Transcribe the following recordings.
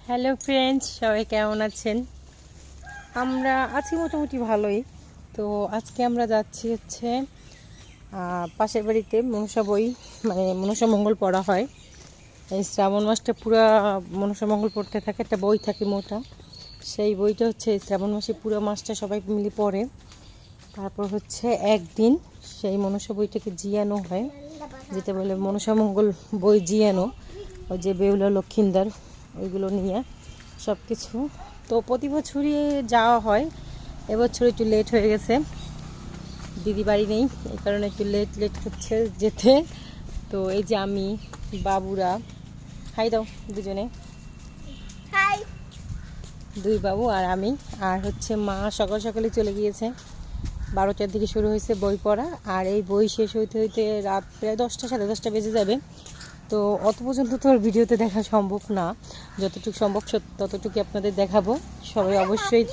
Hello friends, সবাই কেমন আছেন? আমরা আছি মোটামুটি ভালোই। তো আজকে আমরা যাচ্ছি পাশের বাড়িতে মনসা বই, মানে মনসা মঙ্গল পড়া হয়। এই শ্রাবণ মাসটা পুরা মনসা মঙ্গল পড়তে থাকে, একটা বই থাকে মোটা। সেই বইটা এই শ্রাবণ মাসে পুরো মাসটা সবাই মিলে পড়ে। তারপর একদিন সেই মনসা বইটাকে জিয়ানো হয়, যেটা বলে মনসা মঙ্গল বই জিয়ানো। ওই যে বেহুলা লক্ষিন্দার ওইগুলো নিয়ে সব কিছু। তো প্রতি বছরই যাওয়া হয়, এবছর একটু লেট হয়ে গেছে, দিদি বাড়ি নেই, এই কারণে একটু লেট হচ্ছে যেতে। তো এই যে আমি, বাবুরা, হাই দাও দুজনে, দুই বাবু আর আমি। আর মা সকাল সকালে চলে গিয়েছে, 12টার দিকে শুরু হয়েছে বই পড়া। আর এই বই শেষ হইতে হইতে রাত প্রায় 10টা, 10:30 বেজে যাবে। তো অত পর্যন্ত তো আর ভিডিওতে দেখা সম্ভব না, যতটুকু সম্ভব ততটুকু আপনাদের দেখাবো। সবাই অবশ্যই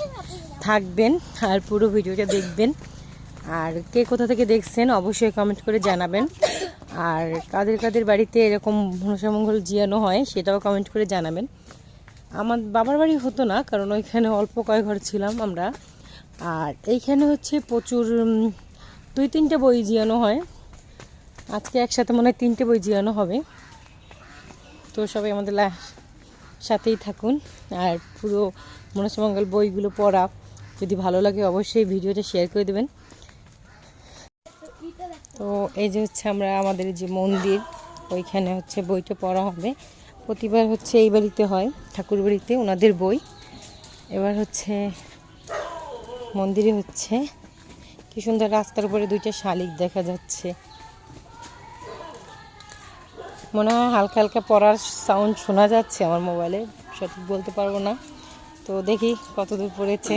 থাকবেন আর পুরো ভিডিওটা দেখবেন। আর কে কোথা থেকে দেখছেন অবশ্যই কমেন্ট করে জানাবেন। আর কাদের কাদের বাড়িতে এরকম মনসামঙ্গল জিয়ানো হয় সেটাও কমেন্ট করে জানাবেন। আমার বাবার বাড়ি হতো না, কারণ ওইখানে অল্প কয়েক ঘর ছিলাম আমরা। আর এইখানে প্রচুর 2-3টে বই জিয়ানো হয়। আজকে একসাথে মনে হয় 3টে বই জিয়ানো হবে। তো সবাই আমাদের সাথেই থাকুন। আর পুরো মনসামঙ্গল বইগুলো পড়া যদি ভালো লাগে অবশ্যই ভিডিওটা শেয়ার করে দেবেন। তো এই যে আমরা আমাদের যে মন্দির, ওইখানে বইটা পড়া হবে। প্রতিবার এই বাড়িতে হয়, ঠাকুর বাড়িতে ওনাদের বই। এবার মন্দিরে কি সুন্দর, রাস্তার উপরে 2টা শালিক দেখা যাচ্ছে। মনে হয় হালকা হালকা পড়ার সাউন্ড শোনা যাচ্ছে আমার মোবাইলে, সঠিক বলতে পারবো না। তো দেখি কতদূর পড়েছে।